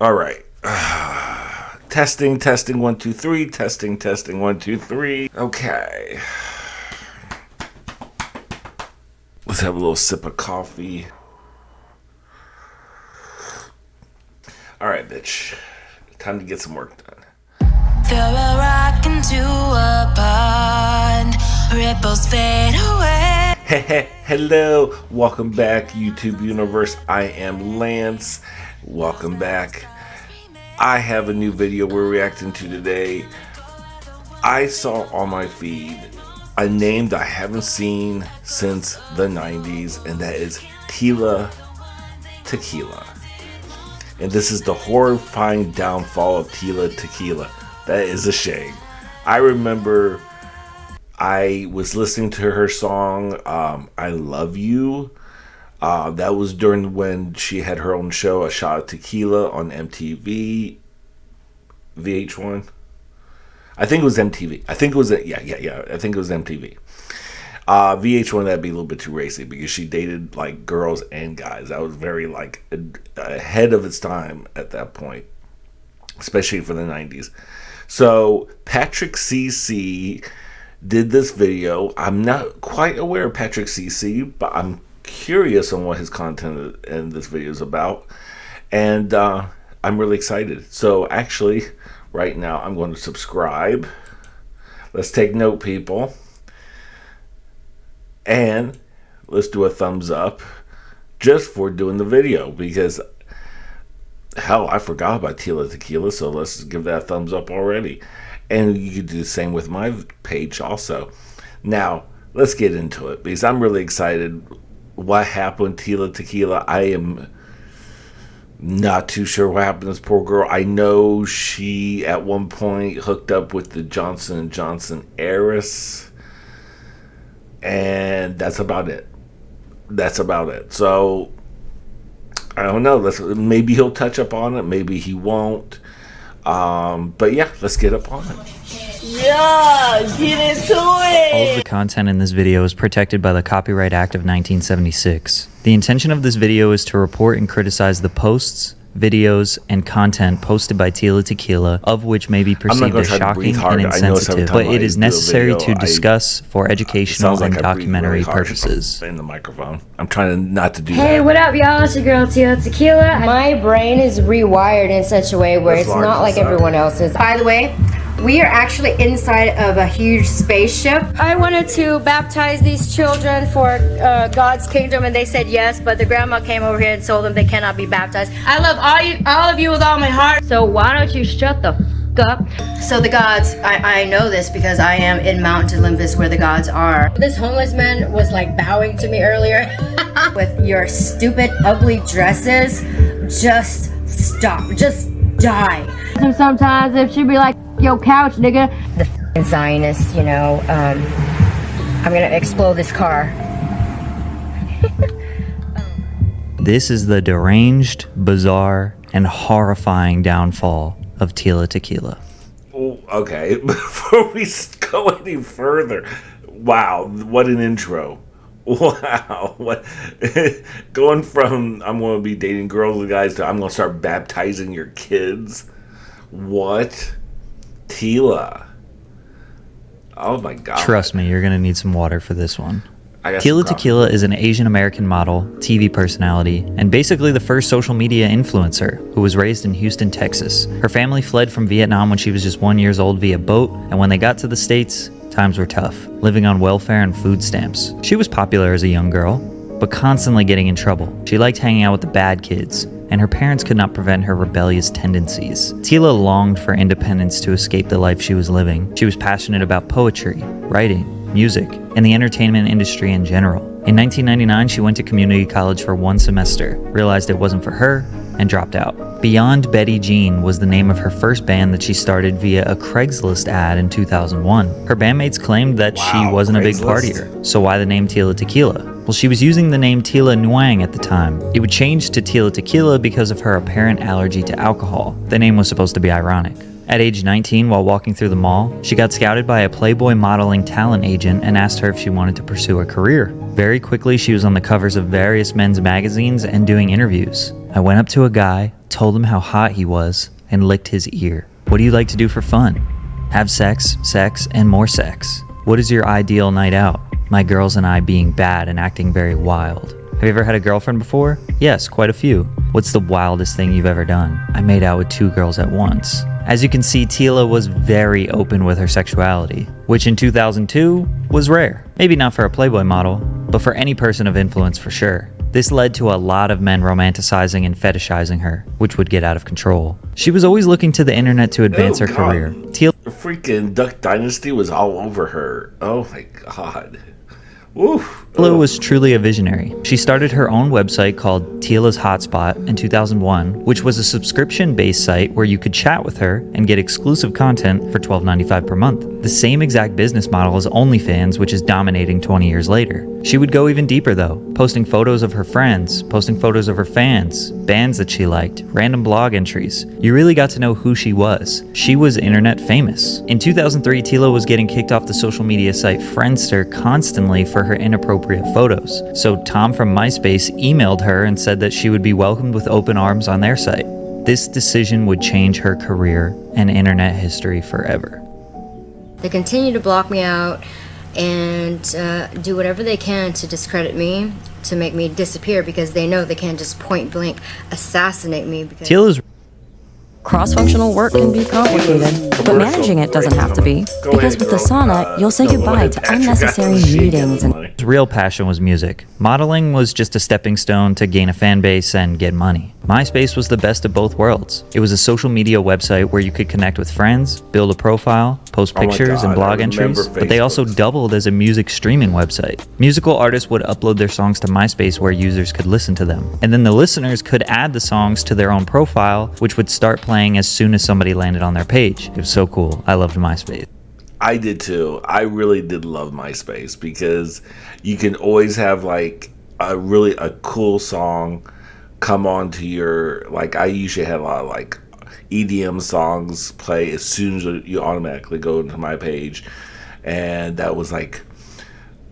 All right. Testing, 1, 2, 3. Testing, 1, 2, 3. Okay. Let's have a little sip of coffee. All right, bitch. Time to get some work done. Feel a rock into a pond. Ripples fade away. Hello. Welcome back, YouTube universe. I am Lance. Welcome back. I have a new video we're reacting to today. I saw on my feed a name that I haven't seen since the 90s, and that is Tila Tequila. And this is the horrifying downfall of Tila Tequila. That is a shame. I remember I was listening to her song, I Love You. That was during when she had her own show, A Shot of Tequila, on MTV, VH1. I think it was MTV. I think it was, I think it was MTV. VH1, that'd be a little bit too racy because she dated like girls and guys. That was very like ahead of its time at that point, especially for the 90s. So Patrick CC did this video. I'm not quite aware of Patrick CC, but I'm curious on what his content in this video is about, and I'm really excited. So actually right now I'm going to subscribe. Let's take note, people, and let's do a thumbs up just for doing the video, because hell, I forgot about Tila Tequila, so let's give that a thumbs up already. And you could do the same with my page also. Now let's get into it, because I'm really excited. What happened to Tila Tequila? I am not too sure what happened to this poor girl. I know she at one point hooked up with the Johnson & Johnson heiress, and that's about it. So I don't know. Maybe he'll touch up on it, maybe he won't. But yeah, let's get up on it. Yeah, get into it! All of the content in this video is protected by the Copyright Act of 1976. The intention of this video is to report and criticize the posts, videos, and content posted by Tila Tequila, of which may be perceived as shocking and insensitive, but it is necessary to discuss for educational and documentary purposes. In the microphone, I'm trying not to do that. Hey, what up, y'all? It's your girl Tila Tequila. My brain is rewired in such a way where it's not like everyone else's. By the way, we are actually inside of a huge spaceship. I wanted to baptize these children for God's kingdom, and they said yes, but the grandma came over here and told them they cannot be baptized. I love all of you with all my heart, so why don't you shut the f up? So the gods, I know this because I am in Mount Olympus where the gods are. This homeless man was like bowing to me earlier. With your stupid, ugly dresses, just stop, just die. And sometimes if she'd be like, yo, couch, nigga. The f***ing Zionists, you know, I'm gonna explode this car. This is the deranged, bizarre, and horrifying downfall of Tila Tequila. Oh, okay, before we go any further, wow, what an intro. Wow, what going from I'm going to be dating girls and guys to I'm going to start baptizing your kids. What? Tila. Oh my god. Trust me, you're going to need some water for this one. Tila Tequila is an Asian American model, TV personality, and basically the first social media influencer who was raised in Houston, Texas. Her family fled from Vietnam when she was just 1 year old via boat, and when they got to the States, times were tough, living on welfare and food stamps. She was popular as a young girl, but constantly getting in trouble. She liked hanging out with the bad kids, and her parents could not prevent her rebellious tendencies. Tila longed for independence to escape the life she was living. She was passionate about poetry, writing, music, and the entertainment industry in general. In 1999, she went to community college for 1 semester, realized it wasn't for her, and dropped out. Beyond Betty Jean was the name of her first band that she started via a Craigslist ad in 2001. Her bandmates claimed that she wasn't a big partier, so why the name Tila Tequila? Well, she was using the name Tila Nguyen at the time. It would change to Tila Tequila because of her apparent allergy to alcohol. The name was supposed to be ironic. At age 19, while walking through the mall, she got scouted by a Playboy modeling talent agent and asked her if she wanted to pursue a career. Very quickly, she was on the covers of various men's magazines and doing interviews. I went up to a guy, told him how hot he was, and licked his ear. What do you like to do for fun? Have sex, and more sex. What is your ideal night out? My girls and I being bad and acting very wild. Have you ever had a girlfriend before? Yes, quite a few. What's the wildest thing you've ever done? I made out with 2 girls at once. As you can see, Tila was very open with her sexuality, which in 2002 was rare. Maybe not for a Playboy model, but for any person of influence for sure. This led to a lot of men romanticizing and fetishizing her, which would get out of control. She was always looking to the internet to advance her career. The freaking Duck Dynasty was all over her. Oh my god. Woof. Tila was truly a visionary. She started her own website called Tila's Hotspot in 2001, which was a subscription-based site where you could chat with her and get exclusive content for $12.95 per month. The same exact business model as OnlyFans, which is dominating 20 years later. She would go even deeper though, posting photos of her friends, posting photos of her fans, bands that she liked, random blog entries. You really got to know who she was. She was internet famous. In 2003, Tila was getting kicked off the social media site Friendster constantly for her inappropriate photos. So Tom from MySpace emailed her and said that she would be welcomed with open arms on their site. This decision would change her career and internet history forever. They continue to block me out and do whatever they can to discredit me, to make me disappear, because they know they can't just point blank assassinate me. Tila's cross-functional work can be complicated, but managing it doesn't have to be. Because with Asana, you'll say goodbye to unnecessary meetings and real passion was music. Modeling was just a stepping stone to gain a fan base and get money. MySpace was the best of both worlds. It was a social media website where you could connect with friends, build a profile, post pictures and blog entries, but they also doubled as a music streaming website. Musical artists would upload their songs to MySpace where users could listen to them. And then the listeners could add the songs to their own profile, which would start playing as soon as somebody landed on their page. It was so cool. I loved MySpace. I did too. I really did love MySpace because you can always have like a cool song come on to your, like I usually had a lot of like EDM songs play as soon as you automatically go to my page. And that was like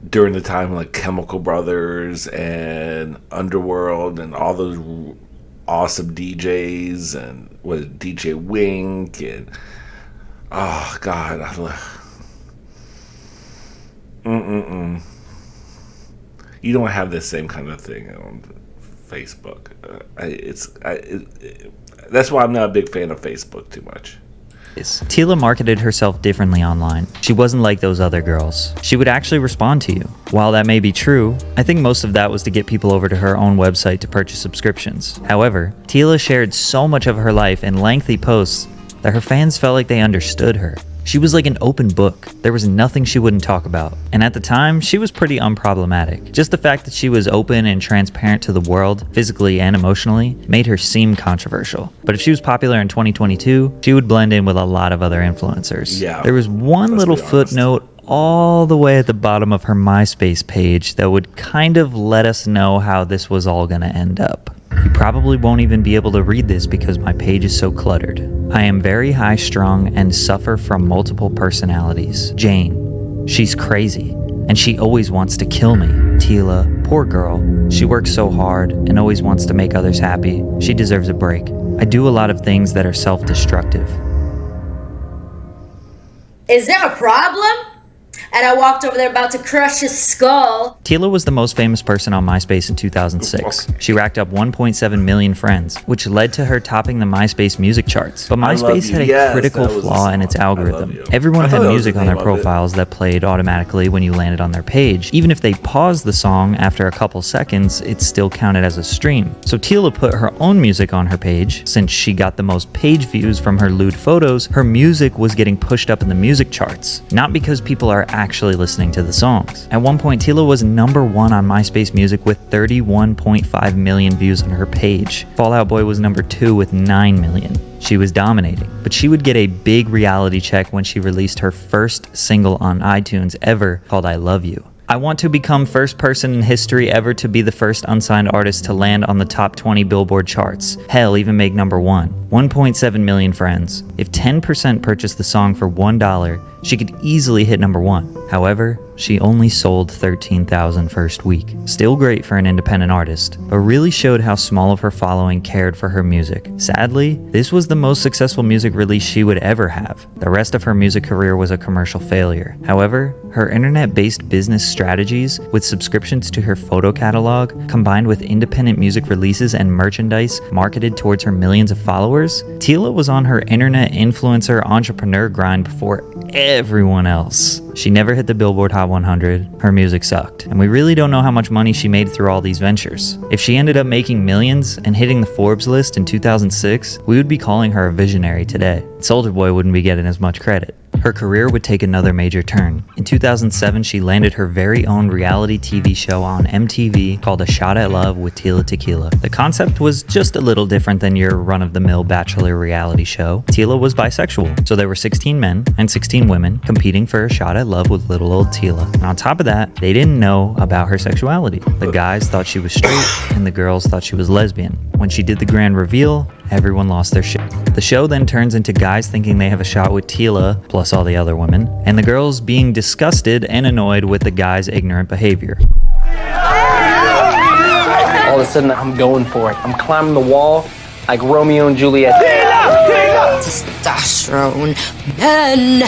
during the time like Chemical Brothers and Underworld and all those awesome DJs and with DJ Wink and oh god, I love. You don't have the same kind of thing on Facebook. That's why I'm not a big fan of Facebook too much. Tila marketed herself differently online. She wasn't like those other girls. She would actually respond to you. While that may be true, I think most of that was to get people over to her own website to purchase subscriptions. However, Tila shared so much of her life in lengthy posts that her fans felt like they understood her. She was like an open book. There was nothing she wouldn't talk about. And at the time, she was pretty unproblematic. Just the fact that she was open and transparent to the world, physically and emotionally, made her seem controversial. But if she was popular in 2022, she would blend in with a lot of other influencers. Yeah, there was one little footnote all the way at the bottom of her MySpace page that would kind of let us know how this was all gonna end up. You probably won't even be able to read this because my page is so cluttered. I am very high-strung and suffer from multiple personalities. Jane, she's crazy, and she always wants to kill me. Tila, poor girl. She works so hard and always wants to make others happy. She deserves a break. I do a lot of things that are self-destructive. Is there a problem? And I walked over there about to crush his skull. Tila was the most famous person on MySpace in 2006. She racked up 1.7 million friends, which led to her topping the MySpace music charts. But MySpace had a critical flaw in its algorithm. Everyone had music on their profiles that played automatically when you landed on their page. Even if they paused the song after a couple seconds, it still counted as a stream. So Tila put her own music on her page. Since she got the most page views from her lewd photos, her music was getting pushed up in the music charts. Not because people are actually listening to the songs. At one point, Tila was #1 on MySpace Music with 31.5 million views on her page. Fall Out Boy was #2 with 9 million. She was dominating, but she would get a big reality check when she released her first single on iTunes ever called I Love You. I want to become first person in history ever to be the first unsigned artist to land on the top 20 Billboard charts. Hell, even make #1. 1.7 million friends. If 10% purchased the song for $1, she could easily hit #1. However, she only sold 13,000 first week. Still great for an independent artist, but really showed how small of her following cared for her music. Sadly, this was the most successful music release she would ever have. The rest of her music career was a commercial failure. However, her internet-based business strategies, with subscriptions to her photo catalog, combined with independent music releases and merchandise marketed towards her millions of followers, Tila was on her internet influencer entrepreneur grind before everyone else. She never hit the Billboard Hot 100, her music sucked, and we really don't know how much money she made through all these ventures. If she ended up making millions and hitting the Forbes list in 2006, we would be calling her a visionary today. Soulja Boy wouldn't be getting as much credit. Her career would take another major turn. In 2007, she landed her very own reality TV show on MTV called A Shot at Love with Tila Tequila. The concept was just a little different than your run-of-the-mill bachelor reality show. Tila was bisexual, so there were 16 men and 16 women competing for a shot at love with little old Tila. And on top of that, they didn't know about her sexuality. The guys thought she was straight, and the girls thought she was lesbian. When she did the grand reveal, everyone lost their shit. The show then turns into guys thinking they have a shot with Tila, plus all the other women, and the girls being disgusted and annoyed with the guys' ignorant behavior. All of a sudden, I'm going for it. I'm climbing the wall like Romeo and Juliet. Testosterone men.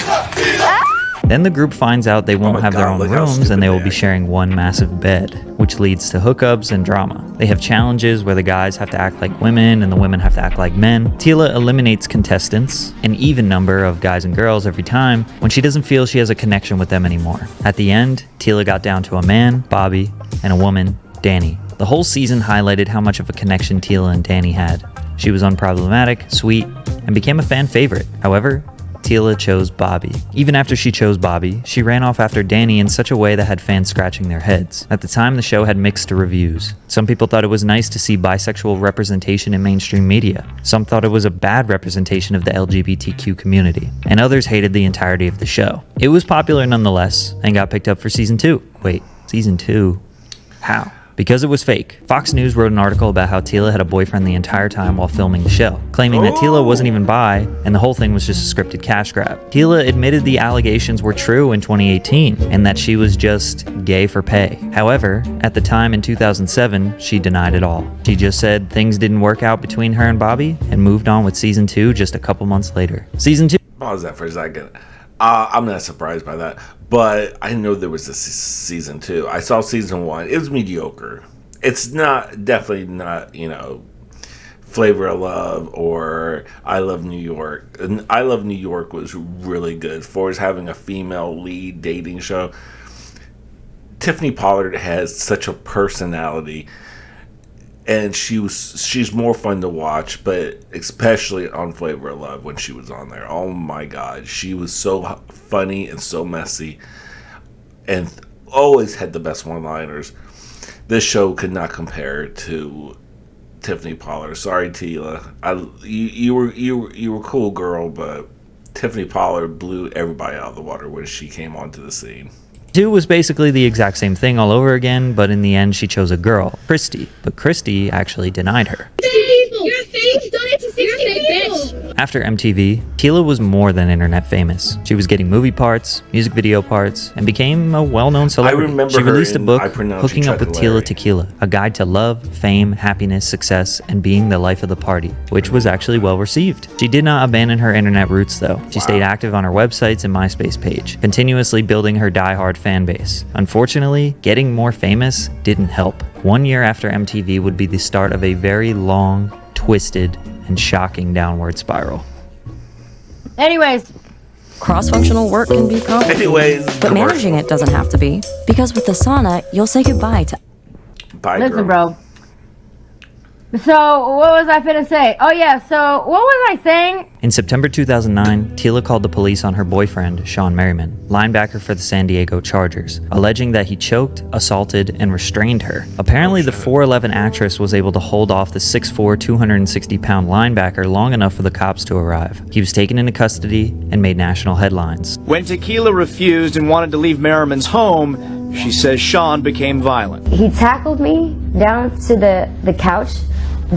Then the group finds out they won't have their own rooms and they will be sharing one massive bed, which leads to hookups and drama. They have challenges where the guys have to act like women and the women have to act like men. Tila eliminates contestants, an even number of guys and girls every time, when she doesn't feel she has a connection with them anymore. At the end, Tila got down to a man, Bobby, and a woman, Danny. The whole season highlighted how much of a connection Tila and Danny had. She was unproblematic, sweet, and became a fan favorite. However, Tila chose Bobby. Even after she chose Bobby, she ran off after Danny in such a way that had fans scratching their heads. At the time, the show had mixed reviews. Some people thought it was nice to see bisexual representation in mainstream media. Some thought it was a bad representation of the LGBTQ community. And others hated the entirety of the show. It was popular nonetheless, and got picked up for season 2. Wait, season 2? How? Because it was fake. Fox News wrote an article about how Tila had a boyfriend the entire time while filming the show, claiming that Tila wasn't even bi and the whole thing was just a scripted cash grab. Tila admitted the allegations were true in 2018 and that she was just gay for pay. However, at the time in 2007, she denied it all. She just said things didn't work out between her and Bobby and moved on with season 2 just a couple months later. Season 2. Pause that for a second. I'm not surprised by that, but I know there was a season 2. I saw season 1. It was mediocre. It's definitely not, Flavor of Love or I Love New York. And I Love New York was really good for having a female lead dating show. Tiffany Pollard has such a personality. And she's more fun to watch, but especially on Flavor of Love when she was on there. Oh my God, she was so funny and so messy, and always had the best one-liners. This show could not compare to Tiffany Pollard. Sorry, Tila. You were a cool girl, but Tiffany Pollard blew everybody out of the water when she came onto the scene. 2 was basically the exact same thing all over again, but in the end she chose a girl, Christy. But Christy actually denied her. You're fake. Donate to 60 bitch. After MTV, Tila was more than internet famous. She was getting movie parts, music video parts, and became a well-known celebrity. I remember she released a book, Hooking Up with Tila Tequila, a guide to love, fame, happiness, success, and being the life of the party, which was actually well received. She did not abandon her internet roots though. She stayed active on her websites and MySpace page, continuously building her die-hard fan base. Unfortunately, getting more famous didn't help. 1 year after MTV would be the start of a very long, twisted, and shocking downward spiral. Anyways. Cross-functional work can be complicated, but managing it doesn't have to be. Because with the sauna, you'll say goodbye to... Bye, Listen, girl. bro. So, what was I finna say? Oh yeah, so what was I saying? In September 2009, Tila called the police on her boyfriend, Sean Merriman, linebacker for the San Diego Chargers, alleging that he choked, assaulted, and restrained her. Apparently, the 4'11" actress was able to hold off the 6'4", 260-pound linebacker long enough for the cops to arrive. He was taken into custody and made national headlines. When Tequila refused and wanted to leave Merriman's home, she says Sean became violent. He tackled me down to the couch,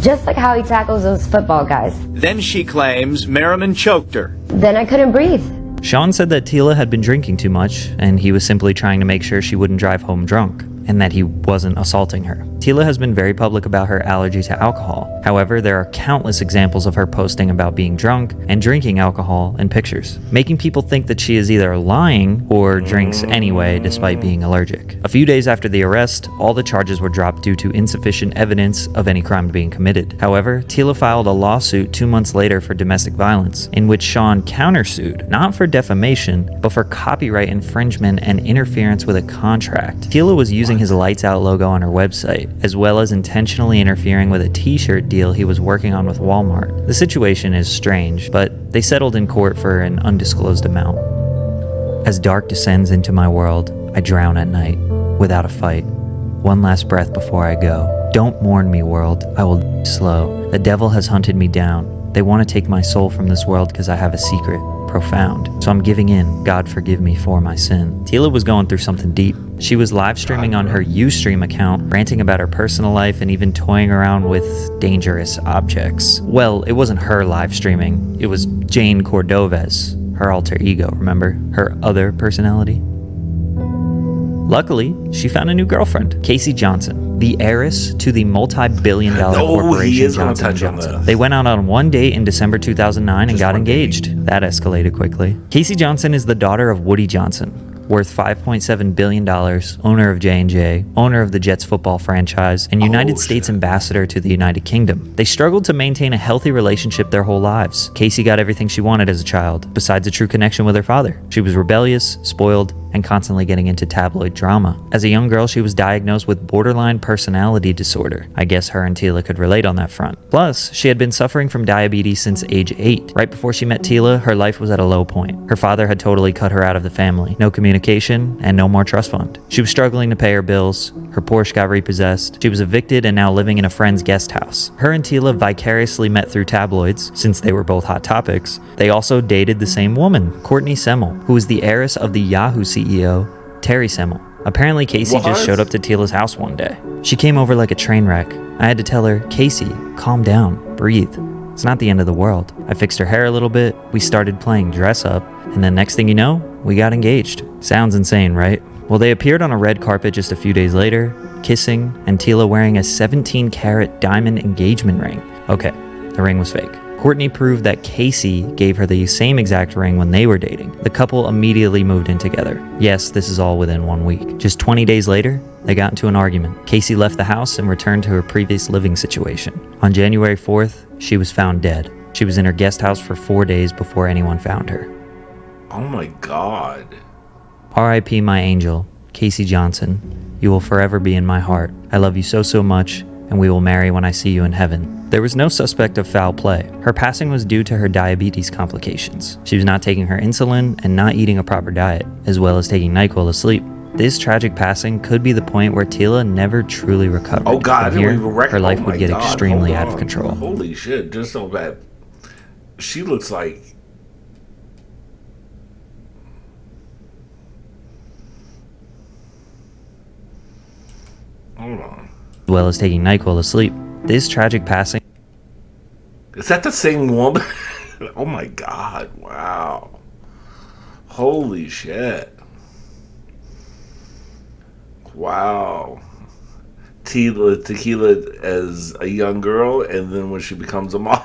just like how he tackles those football guys. Then she claims Merriman choked her. Then I couldn't breathe. Sean said that Tila had been drinking too much, and he was simply trying to make sure she wouldn't drive home drunk, and that he wasn't assaulting her. Tila has been very public about her allergy to alcohol. However, there are countless examples of her posting about being drunk and drinking alcohol in pictures, making people think that she is either lying or drinks anyway despite being allergic. A few days after the arrest, all the charges were dropped due to insufficient evidence of any crime being committed. However, Tila filed a lawsuit 2 months later for domestic violence, in which Sean countersued, not for defamation, but for copyright infringement and interference with a contract. Tila was using his Lights Out logo on her website, as well as intentionally interfering with a t-shirt deal he was working on with Walmart. The situation is strange, but they settled in court for an undisclosed amount. As dark descends into my world, I drown at night, without a fight. One last breath before I go. Don't mourn me, world, I will slow. The devil has hunted me down. They want to take my soul from this world because I have a secret. Profound. So I'm giving in. God forgive me for my sin. Tila was going through something deep. She was live streaming on her Ustream account, ranting about her personal life and even toying around with dangerous objects. Well, it wasn't her live streaming. It was Jane Cordova's, her alter ego, remember? Her other personality. Luckily, she found a new girlfriend, Casey Johnson, the heiress to the multi-billion-dollar corporation Johnson & Johnson. They went out on one date in December 2009 and got engaged. That escalated quickly. Casey Johnson is the daughter of Woody Johnson, worth $5.7 billion, owner of J&J, owner of the Jets football franchise, and United States ambassador to the United Kingdom. They struggled to maintain a healthy relationship their whole lives. Casey got everything she wanted as a child, besides a true connection with her father. She was rebellious, spoiled, and constantly getting into tabloid drama. As a young girl, she was diagnosed with borderline personality disorder. I guess her and Tila could relate on that front. Plus, she had been suffering from diabetes since age 8. Right before she met Tila, her life was at a low point. Her father had totally cut her out of the family. No communication, and no more trust fund. She was struggling to pay her bills. Her Porsche got repossessed. She was evicted and now living in a friend's guest house. Her and Tila vicariously met through tabloids, since they were both hot topics. They also dated the same woman, Courtney Semmel, who was the heiress of the Yahoo CEO, Terry Semmel. Apparently, Casey just showed up to Tila's house one day. She came over like a train wreck. I had to tell her, Casey, calm down, breathe. It's not the end of the world. I fixed her hair a little bit, we started playing dress up, and then next thing you know, we got engaged. Sounds insane, right? Well, they appeared on a red carpet just a few days later, kissing, and Tila wearing a 17-carat diamond engagement ring. Okay, the ring was fake. Courtney proved that Casey gave her the same exact ring when they were dating. The couple immediately moved in together. Yes, this is all within 1 week. Just 20 days later, they got into an argument. Casey left the house and returned to her previous living situation. On January 4th, she was found dead. She was in her guest house for 4 days before anyone found her. Oh my God. R.I.P. my angel, Casey Johnson. You will forever be in my heart. I love you so, so much, and we will marry when I see you in heaven. There was no suspect of foul play. Her passing was due to her diabetes complications. She was not taking her insulin and not eating a proper diet, as well as taking NyQuil to sleep. This tragic passing could be the point where Tila never truly recovered. Oh God, From here, her life would get extremely out of control. Holy shit, just so bad. She looks like... Hold on. As well as taking NyQuil to sleep. This tragic passing... Is that the same woman? Oh my God, wow. Holy shit. Wow. Tila Tequila as a young girl, and then when she becomes a mom.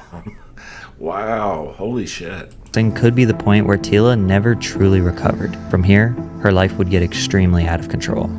Wow, holy shit. Could be the point where Tila never truly recovered. From here, her life would get extremely out of control.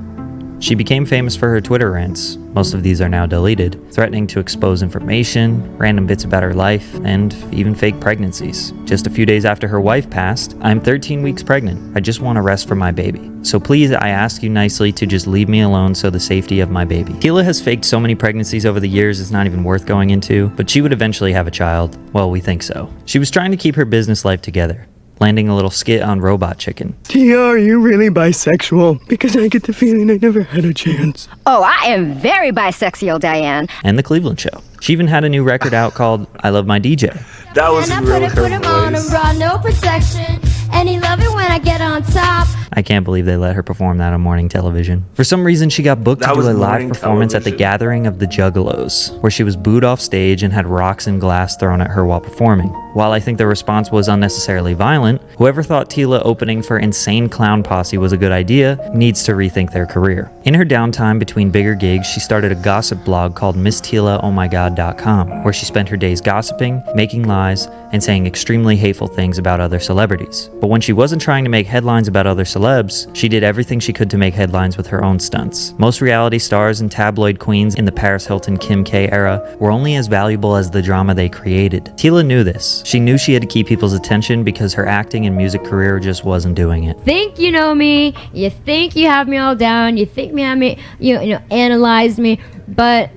She became famous for her Twitter rants. Most of these are now deleted, threatening to expose information, random bits about her life, and even fake pregnancies. Just a few days after her wife passed, I'm 13 weeks pregnant. I just want to rest for my baby. So please, I ask you nicely to just leave me alone so the safety of my baby. Tila has faked so many pregnancies over the years it's not even worth going into, but she would eventually have a child. Well, we think so. She was trying to keep her business life together, landing a little skit on Robot Chicken. Tia, are you really bisexual? Because I get the feeling I never had a chance. Oh, I am very bisexual, Diane. And The Cleveland Show. She even had a new record out called I Love My DJ. That was and real. I put him on and brought no protection. And he love it when I get on top. I can't believe they let her perform that on morning television. For some reason, she got booked to do a live performance at the Gathering of the Juggalos, where she was booed off stage and had rocks and glass thrown at her while performing. While I think the response was unnecessarily violent, whoever thought Tila opening for Insane Clown Posse was a good idea needs to rethink their career. In her downtime between bigger gigs, she started a gossip blog called MissTilaOhMyGod.com, where she spent her days gossiping, making lies, and saying extremely hateful things about other celebrities. But when she wasn't trying to make headlines about other celebs, she did everything she could to make headlines with her own stunts. Most reality stars and tabloid queens in the Paris Hilton Kim K era were only as valuable as the drama they created. Tila knew this. She knew she had to keep people's attention because her acting and music career just wasn't doing it. Think you know me, you think you have me all down, you think me have me, you analyzed me, but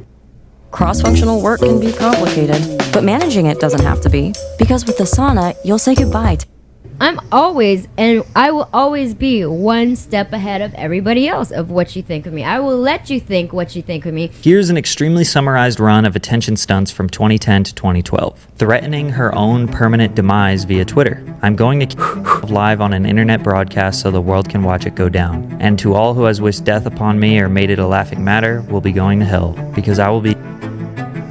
Cross-functional work can be complicated, but managing it doesn't have to be, because with the sauna, you'll say goodbye to I'm always, and I will always be one step ahead of everybody else of what you think of me. I will let you think what you think of me. Here's an extremely summarized run of attention stunts from 2010 to 2012, threatening her own permanent demise via Twitter. I'm going to keep live on an internet broadcast so the world can watch it go down. And to all who has wished death upon me or made it a laughing matter will be going to hell, because I will be...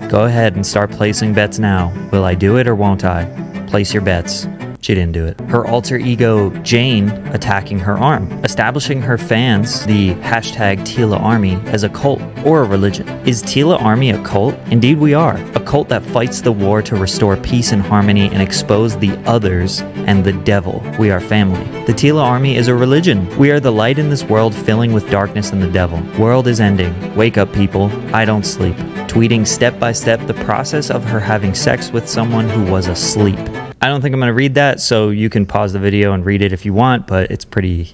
Go ahead and start placing bets now. Will I do it or won't I? Place your bets. She didn't do it. Her alter ego, Jane, attacking her arm, establishing her fans, the hashtag Tila Army, as a cult or a religion. Is Tila Army a cult? Indeed we are. A cult that fights the war to restore peace and harmony and expose the others and the devil. We are family. The Tila Army is a religion. We are the light in this world filling with darkness and the devil. World is ending. Wake up, people. I don't sleep. Tweeting step by step the process of her having sex with someone who was asleep. I don't think I'm going to read that, so you can pause the video and read it if you want, but it's pretty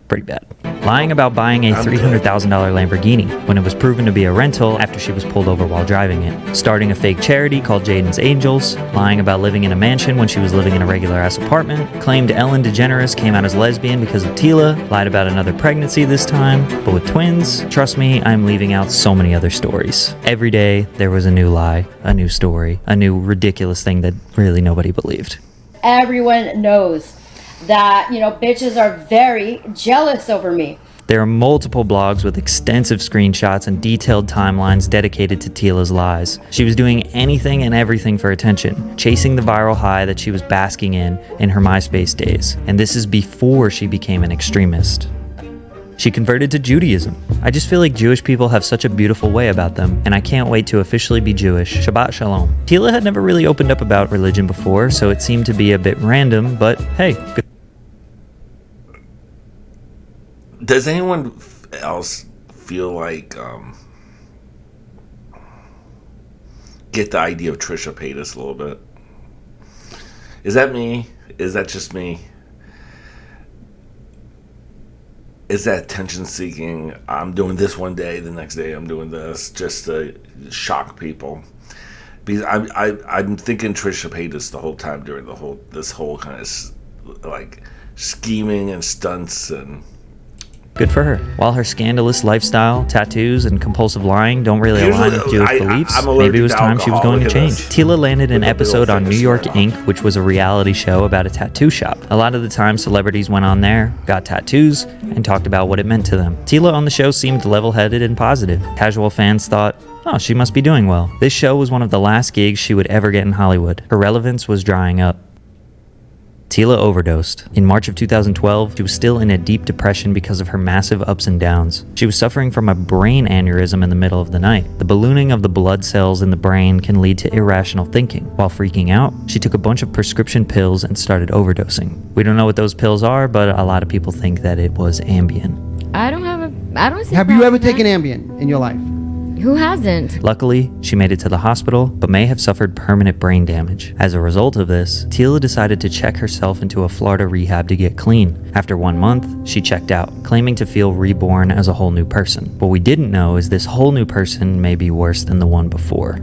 bad. Lying about buying a $300,000 Lamborghini when it was proven to be a rental after she was pulled over while driving it. Starting a fake charity called Jaden's Angels. Lying about living in a mansion when she was living in a regular-ass apartment. Claimed Ellen DeGeneres came out as lesbian because of Tila. Lied about another pregnancy this time, but with twins. Trust me, I'm leaving out so many other stories. Every day, there was a new lie, a new story, a new ridiculous thing that really nobody believed. everyone knows that, bitches are very jealous over me. There are multiple blogs with extensive screenshots and detailed timelines dedicated to Tila's lies. She was doing anything and everything for attention, chasing the viral high that she was basking in her MySpace days. And this is before she became an extremist. She converted to Judaism. I just feel like Jewish people have such a beautiful way about them, and I can't wait to officially be Jewish. Shabbat Shalom. Tila had never really opened up about religion before, so it seemed to be a bit random, but hey, good. Does anyone else feel like get the idea of Trisha Paytas a little bit? Is that me? Is that just me? Is that attention seeking? I'm doing this one day, the next day I'm doing this, just to shock people. Because I'm thinking Trisha Paytas the whole time during this whole kind of like scheming and stunts and. Good for her. While her scandalous lifestyle, tattoos, and compulsive lying don't really align with Jewish beliefs, maybe it was time she was going to change. Tila landed an episode on New York Inc., which was a reality show about a tattoo shop. A lot of the time, celebrities went on there, got tattoos, and talked about what it meant to them. Tila on the show seemed level-headed and positive. Casual fans thought, oh, she must be doing well. This show was one of the last gigs she would ever get in Hollywood. Her relevance was drying up. Tila overdosed. In March of 2012, she was still in a deep depression because of her massive ups and downs. She was suffering from a brain aneurysm in the middle of the night. The ballooning of the blood cells in the brain can lead to irrational thinking. While freaking out, she took a bunch of prescription pills and started overdosing. We don't know what those pills are, but a lot of people think that it was Ambien. I don't see. Have you ever taken Ambien in your life? Who hasn't? Luckily, she made it to the hospital, but may have suffered permanent brain damage. As a result of this, Tila decided to check herself into a Florida rehab to get clean. After 1 month, she checked out, claiming to feel reborn as a whole new person. What we didn't know is this whole new person may be worse than the one before.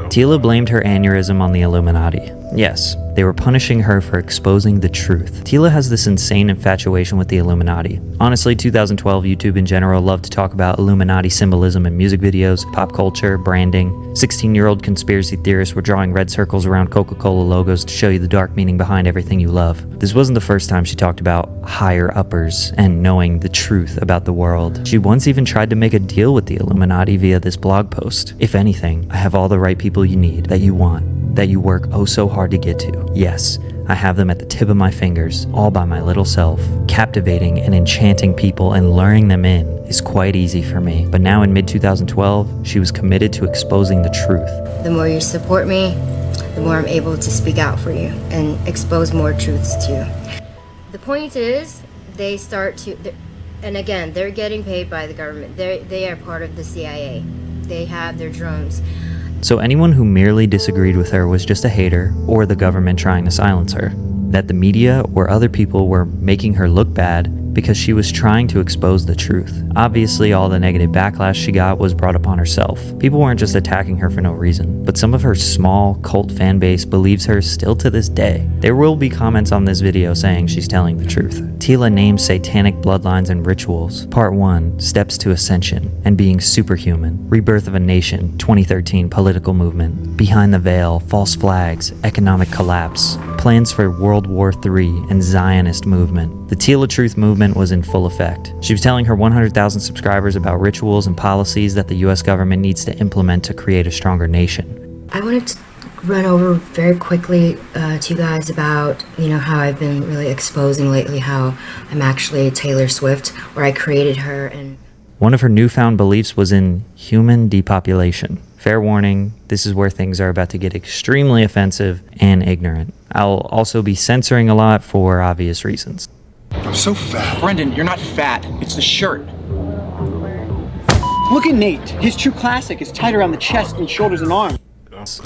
Tila blamed her aneurysm on the Illuminati. Yes, They were punishing her for exposing the truth. Tila has this insane infatuation with the Illuminati. Honestly, 2012 YouTube in general loved to talk about Illuminati symbolism in music videos, pop culture, branding. 16-year-old conspiracy theorists were drawing red circles around Coca-Cola logos to show you the dark meaning behind everything you love. This wasn't the first time she talked about higher uppers and knowing the truth about the world. She once even tried to make a deal with the Illuminati via this blog post. If anything, I have all the right people you need, that you want, that you work oh so hard to get to. Yes, I have them at the tip of my fingers, all by my little self. Captivating and enchanting people and luring them in is quite easy for me. But now in mid-2012, she was committed to exposing the truth. The more you support me, the more I'm able to speak out for you and expose more truths to you. The point is, they start to, and again, they're getting paid by the government. They are part of the CIA. They have their drones. So anyone who merely disagreed with her was just a hater or the government trying to silence her. That the media or other people were making her look bad because she was trying to expose the truth. Obviously, all the negative backlash she got was brought upon herself. People weren't just attacking her for no reason, but some of her small cult fan base believes her still to this day. There will be comments on this video saying she's telling the truth. Tila names satanic bloodlines and rituals. Part 1, Steps to Ascension and Being Superhuman. Rebirth of a Nation, 2013 political movement. Behind the Veil, false flags, economic collapse. Plans for World War III and Zionist movement. The Tila Truth movement was in full effect. She was telling her 100,000 subscribers about rituals and policies that the US government needs to implement to create a stronger nation. I wanted to run over very quickly to you guys about, how I've been really exposing lately how I'm actually Taylor Swift, where I created her. And one of her newfound beliefs was in human depopulation. Fair warning, this is where things are about to get extremely offensive and ignorant. I'll also be censoring a lot for obvious reasons. I'm so fat. Brendan, you're not fat. It's the shirt. Look at Nate. His true classic is tight around the chest and shoulders and arms.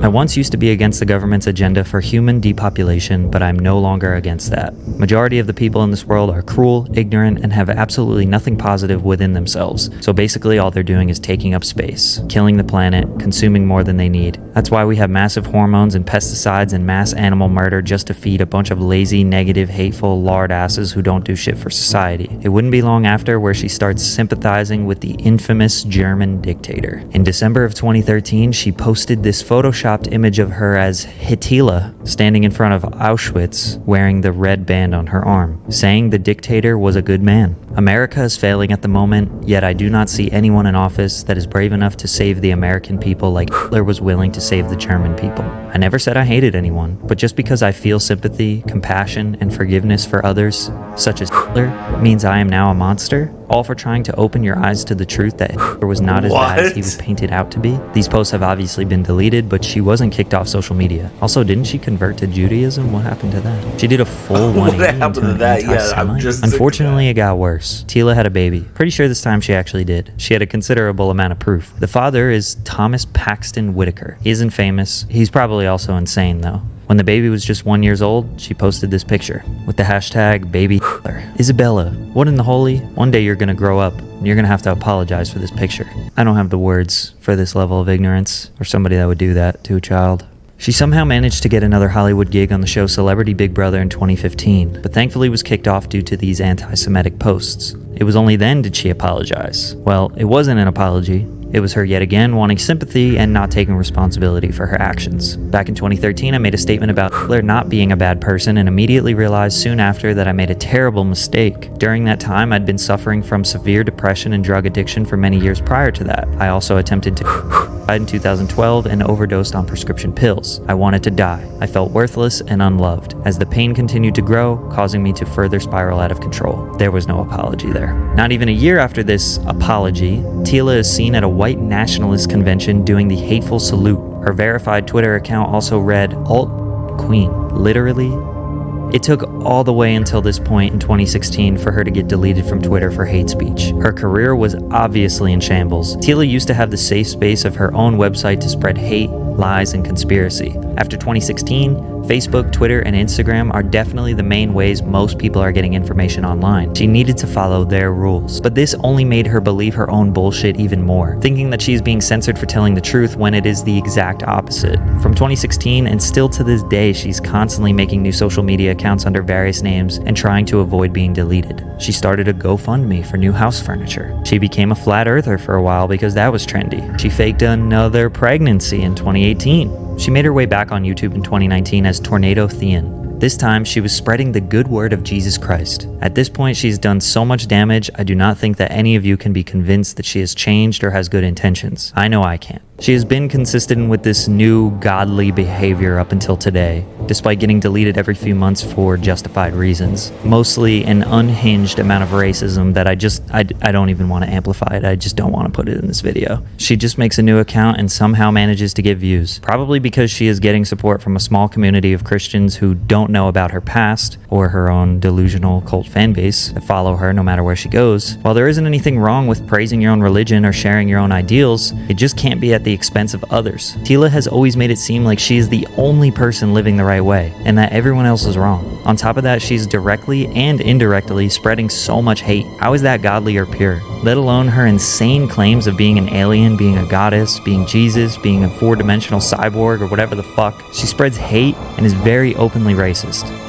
I once used to be against the government's agenda for human depopulation, but I'm no longer against that. Majority of the people in this world are cruel, ignorant, and have absolutely nothing positive within themselves. So basically all they're doing is taking up space, killing the planet, consuming more than they need. That's why we have massive hormones and pesticides and mass animal murder just to feed a bunch of lazy, negative, hateful lard asses who don't do shit for society. It wouldn't be long after where she starts sympathizing with the infamous German dictator. In December of 2013, she posted this photoshopped image of her as Hitler standing in front of Auschwitz wearing the red band on her arm, saying the dictator was a good man. America is failing at the moment, yet I do not see anyone in office that is brave enough to save the American people like Hitler was willing to save the German people. I never said I hated anyone, but just because I feel sympathy, compassion, and forgiveness for others, such as Hitler, means I am now a monster? All for trying to open your eyes to the truth that Hitler was not as bad as he was painted out to be? These posts have obviously been deleted, but she wasn't kicked off social media. Also, didn't she convert to Judaism? What happened to that? She did a full 180 what happened to that? Yeah, I'm just Unfortunately, it got worse. Tila had a baby. Pretty sure this time she actually did. She had a considerable amount of proof. The father is Thomas Paxton Whitaker. He isn't famous. He's probably also insane, though. When the baby was just 1 year old, she posted this picture with the hashtag Baby Hitler. Isabella, what in the holy? One day you're gonna grow up and you're gonna have to apologize for this picture. I don't have the words for this level of ignorance or somebody that would do that to a child. She somehow managed to get another Hollywood gig on the show Celebrity Big Brother in 2015, but thankfully was kicked off due to these anti-Semitic posts. It was only then did she apologize. Well, it wasn't an apology. It was her yet again wanting sympathy and not taking responsibility for her actions. Back in 2013, I made a statement about Hitler not being a bad person and immediately realized soon after that I made a terrible mistake. During that time, I'd been suffering from severe depression and drug addiction for many years prior to that. I also attempted to die in 2012 and overdosed on prescription pills. I wanted to die. I felt worthless and unloved, as the pain continued to grow, causing me to further spiral out of control. There was no apology there. Not even a year after this apology, Tila is seen at a white nationalist convention doing the hateful salute. Her verified Twitter account also read Alt Queen. Literally, it took all the way until this point in 2016 for her to get deleted from Twitter for hate speech. Her career was obviously in shambles. Tila used to have the safe space of her own website to spread hate, lies, and conspiracy. After 2016, Facebook, Twitter, and Instagram are definitely the main ways most people are getting information online. She needed to follow their rules. But this only made her believe her own bullshit even more, thinking that she's being censored for telling the truth when it is the exact opposite. From 2016 and still to this day, she's constantly making new social media accounts under various names and trying to avoid being deleted. She started a GoFundMe for new house furniture. She became a flat earther for a while because that was trendy. She faked another pregnancy in 2018. She made her way back on YouTube in 2019 as Tornado Thean. This time, she was spreading the good word of Jesus Christ. At this point, she's done so much damage, I do not think that any of you can be convinced that she has changed or has good intentions. I know I can't. She has been consistent with this new godly behavior up until today, despite getting deleted every few months for justified reasons. Mostly an unhinged amount of racism that I don't even want to amplify it. I just don't want to put it in this video. She just makes a new account and somehow manages to get views. Probably because she is getting support from a small community of Christians who don't know about her past or her own delusional cult fan base that follow her no matter where she goes. While there isn't anything wrong with praising your own religion or sharing your own ideals, it just can't be at the expense of others. Tila has always made it seem like she is the only person living the right way and that everyone else is wrong. On top of that, she's directly and indirectly spreading so much hate. How is that godly or pure? Let alone her insane claims of being an alien, being a goddess, being Jesus, being a four-dimensional cyborg, or whatever the fuck. She spreads hate and is very openly racist.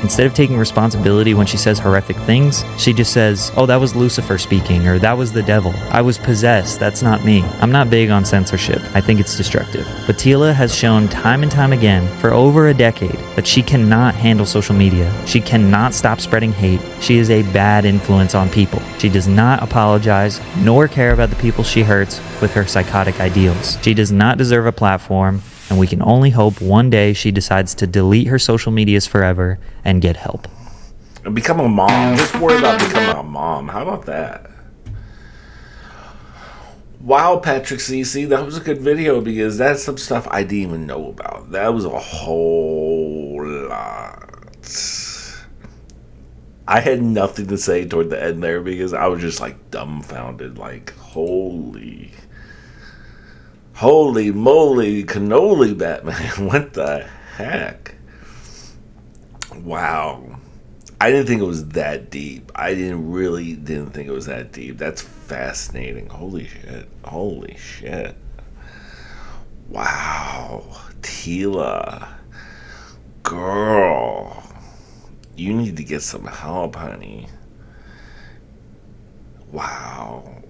Instead of taking responsibility when she says horrific things, she just says, oh, that was Lucifer speaking, or that was the devil. I was possessed, that's not me. I'm not big on censorship. I think it's destructive. But Tila has shown time and time again for over a decade that she cannot handle social media. She cannot stop spreading hate. She is a bad influence on people. She does not apologize nor care about the people she hurts with her psychotic ideals. She does not deserve a platform, and we can only hope one day she decides to delete her social medias forever and get help. And become a mom. Just worry about becoming a mom. How about that? Wow, Patrick CC, that was a good video because that's some stuff I didn't even know about. That was a whole lot. I had nothing to say toward the end there because I was just like dumbfounded. Like, holy moly, cannoli, Batman. What the heck? Wow. I didn't think it was that deep. I didn't think it was that deep. That's fascinating. Holy shit. Wow. Tila. Girl. You need to get some help, honey. Wow.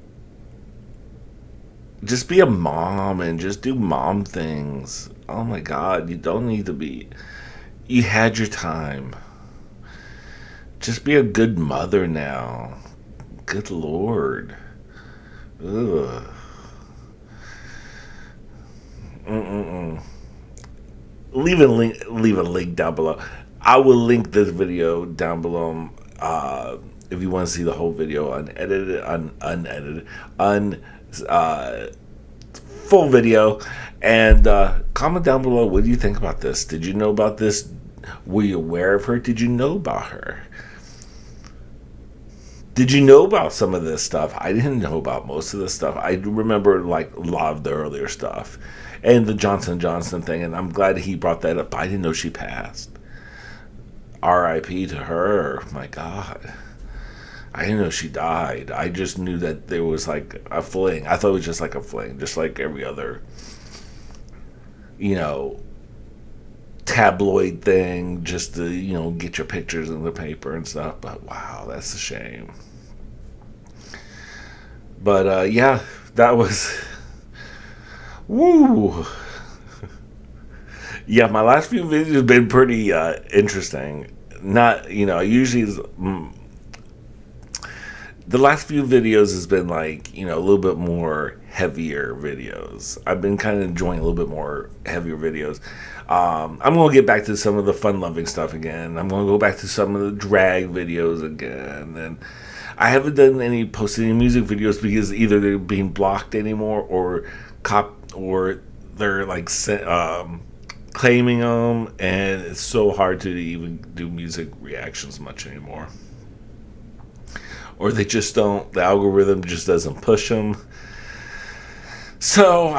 Just be a mom and just do mom things. Oh my God. You don't need to be. You had your time. Just be a good mother now. Good Lord. Ugh. Leave a link down below. I will link this video down below. If you want to see the whole video full video, and comment down below. What do you think about this? Did you know about this? Were you aware of her? Did you know about her? Did you know about some of this stuff? I didn't know about most of this stuff. I remember like a lot of the earlier stuff and the Johnson & Johnson thing, and I'm glad he brought that up. I didn't know she passed. R.I.P. to her. My God. I didn't know she died. I just knew that there was like a fling. I thought it was just like a fling, just like every other, tabloid thing, just to, get your pictures in the paper and stuff. But wow, that's a shame. But yeah, that was woo. Yeah, my last few videos have been pretty interesting. Not, usually the last few videos has been like, a little bit more heavier videos. I've been kind of enjoying a little bit more heavier videos. I'm going to get back to some of the fun-loving stuff again. I'm going to go back to some of the drag videos again. And I haven't done posted any music videos because either they're being blocked anymore or they're like claiming them, and it's so hard to even do music reactions much anymore. Or they just don't, the algorithm just doesn't push them. So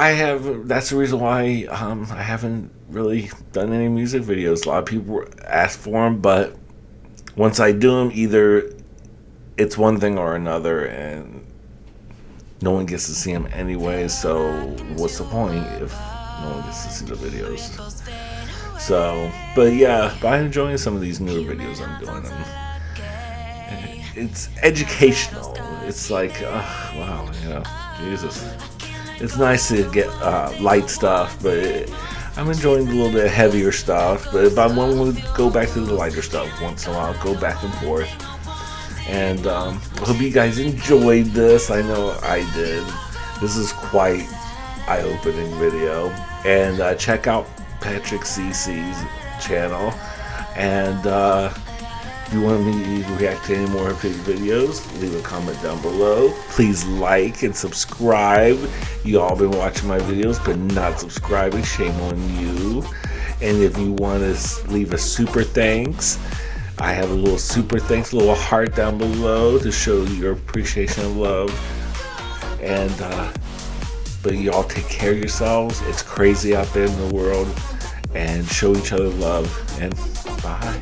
that's the reason why I haven't really done any music videos. A lot of people ask for them, but once I do them, either it's one thing or another, and no one gets to see them anyway, so what's the point if no one gets to see the videos? So, but I'm enjoying some of these newer videos I'm doing. It's educational. It's like, wow, Jesus. It's nice to get light stuff, but I'm enjoying a little bit heavier stuff. But if I want to go back to the lighter stuff once in a while, go back and forth. And I hope you guys enjoyed this. I know I did. This is quite eye-opening video. And check out Patrick CC's channel. And if you want me to react to any more of his videos, leave a comment down below. Please like and subscribe. You all been watching my videos but not subscribing. Shame on you. And if you want to leave a super thanks, I have a little super thanks, a little heart down below to show your appreciation and love. And but y'all take care of yourselves. It's crazy out there in the world. And show each other love. And bye.